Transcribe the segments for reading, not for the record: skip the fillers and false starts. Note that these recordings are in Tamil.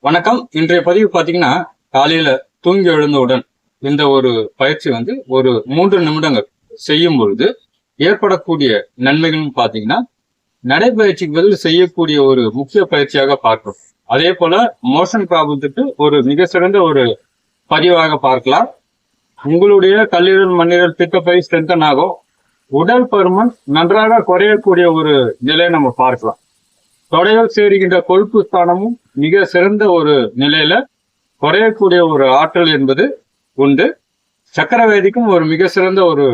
வணக்கம். இன்றைய பதிவு பாத்தீங்கன்னா, காலையில தூங்கி எழுந்தவுடன் இந்த ஒரு பயிற்சி ஒரு 3 நிமிடங்கள் செய்யும் பொழுது ஏற்படக்கூடிய நன்மைகள்னு பாத்தீங்கன்னா, நடைப்பயிற்சிக்கு பதில் செய்யக்கூடிய ஒரு முக்கிய பயிற்சியாக பார்க்கிறோம். அதே போல மோஷன் ப்ராப்ளத்துக்கு ஒரு மிக சிறந்த ஒரு பதிவாக பார்க்கலாம். உங்களுடைய கல்லீரல், மண்ணீரல், பித்தப்பை ஸ்ட்ரென்தன் ஆகும். உடல் பருமன் நன்றாக குறையக்கூடிய ஒரு நிலையை நம்ம பார்க்கலாம். தொடையில் சேருகின்ற கொழுப்பு ஸ்தானமும் மிக சிறந்த ஒரு நிலையில குறையக்கூடிய ஒரு ஆற்றல் என்பது உண்டு. சக்கரவேதிக்கும் ஒரு மிக சிறந்த ஒரு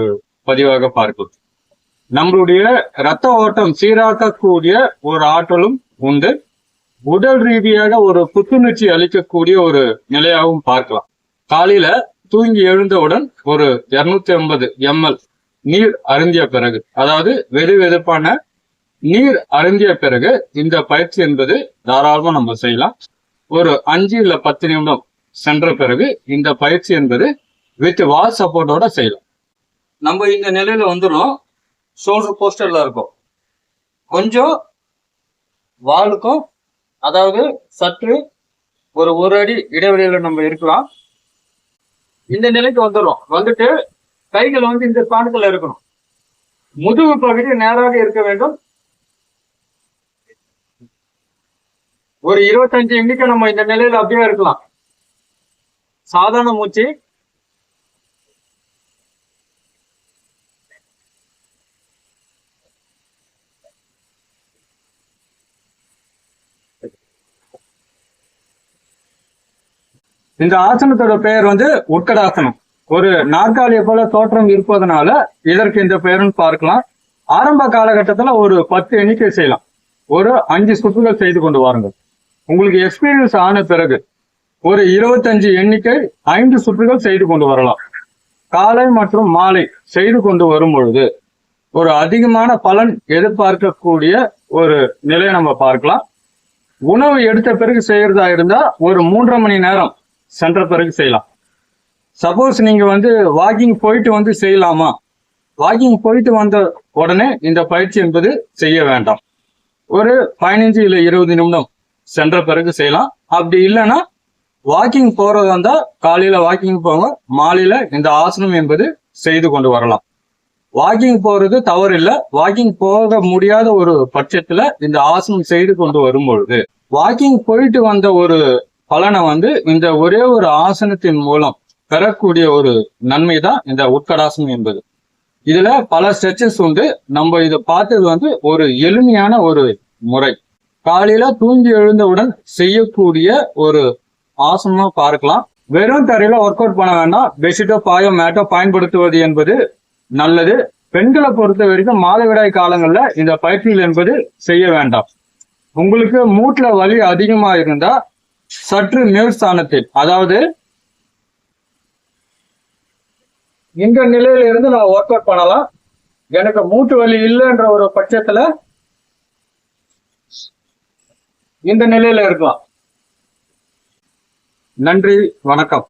பதிவாக பார்க்கலாம். நம்மளுடைய இரத்த ஓட்டம் சீராக்கக்கூடிய ஒரு ஆற்றலும் உண்டு. உடல் ரீதியாக ஒரு புத்துணர்ச்சி அளிக்கக்கூடிய ஒரு நிலையாகவும் பார்க்கலாம். காலையில தூங்கி எழுந்தவுடன் ஒரு 250 ml நீர் அருந்திய பிறகு, அதாவது வெது வெதுப்பான நீர் அருந்திய பிறகு இந்த பயிற்சி என்பது தாராளமா நம்ம செய்யலாம். ஒரு 5 இல்ல 10 நிமிடம் சென்ற பிறகு இந்த பயிற்சி என்பது வித் வால் சப்போர்ட்டோட செய்யலாம். நம்ம இந்த நிலையில வந்துடும். ஷோல்டர் போஸ்டர்ல இருக்கும். கொஞ்சம் வாலுக்கும், அதாவது சற்று ஒரு அடி இடைவெளியில நம்ம இருக்கலாம். இந்த நிலைக்கு வந்துடும். வந்துட்டு கைகள் இந்த ஸ்தானத்துல இருக்கணும். முதுகு பகுதி நேராக இருக்க வேண்டும். ஒரு 25 எண்ணிக்கை நம்ம இந்த நிலையில அப்படியே இருக்கலாம். சாதாரண மூச்சு. இந்த ஆசனத்தோட பெயர் உட்கடாசனம். ஒரு நாற்காலியை போல தோற்றம் இருப்பதனால இதற்கு இந்த பெயர்னு பார்க்கலாம். ஆரம்ப காலகட்டத்துல ஒரு 10 எண்ணிக்கை செய்யலாம். ஒரு 5 சுற்றுகள் செய்து கொண்டு வாருங்கள். உங்களுக்கு எக்ஸ்பீரியன்ஸ் ஆன பிறகு ஒரு 25 எண்ணிக்கை 5 சுற்றுகள் செய்து கொண்டு வரலாம். காலை மற்றும் மாலை செய்து கொண்டு வரும் பொழுது ஒரு அதிகமான பலன் எதிர்பார்க்கக்கூடிய ஒரு நிலையை நம்ம பார்க்கலாம். உணவு எடுத்த பிறகு செய்யறதா இருந்தா ஒரு 3.5 மணி நேரம் சென்ற பிறகு செய்யலாம். சப்போஸ் நீங்க வாக்கிங் போயிட்டு செய்யலாமா? வாக்கிங் போயிட்டு வந்த உடனே இந்த பயிற்சி என்பது செய்ய வேண்டாம். ஒரு 15 இல்ல 20 நிமிடம் சென்ற பிறகு செய்யலாம். அப்படி இல்லைன்னா வாக்கிங் போறதா இருந்தா காலையில வாக்கிங் போங்க, மாலையில இந்த ஆசனம் என்பது செய்து கொண்டு வரலாம். வாக்கிங் போறது தவறு இல்லை. வாக்கிங் போக முடியாத ஒரு பட்சத்துல இந்த ஆசனம் செய்து கொண்டு வரும் பொழுது வாக்கிங் போயிட்டு வந்த ஒரு பலனை இந்த ஒரே ஒரு ஆசனத்தின் மூலம் பெறக்கூடிய ஒரு நன்மை தான் இந்த உட்கடாசனம் என்பது. இதுல பல ஸ்ட்ரெச்சஸ் உண்டு. நம்ம இதை பார்த்தது ஒரு எளிமையான ஒரு முறை. காலையில தூங்கி எழுந்தவுடன் செய்யக்கூடிய ஒரு ஆசனமா பார்க்கலாம். வெறும் தரையில ஒர்க் அவுட் பண்ண வேண்டாம். பெட்ஷீட்டோ பாயோ மேட்டோ பயன்படுத்துவது என்பது நல்லது. பெண்களை பொறுத்த வரைக்கும் மாதவிடாய் காலங்கள்ல இந்த பயிற்சிகள் என்பது செய்ய வேண்டாம். உங்களுக்கு மூட்டுல வலி அதிகமா இருந்தா சற்று மேல்ஸ்தானத்தில், அதாவது இந்த நிலையில இருந்து நம்ம ஒர்க் அவுட் பண்ணலாம். எனக்கு மூட்டு வலி இல்லைன்ற ஒரு பட்சத்துல இந்த நிலையில இருக்கலாம். நன்றி, வணக்கம்.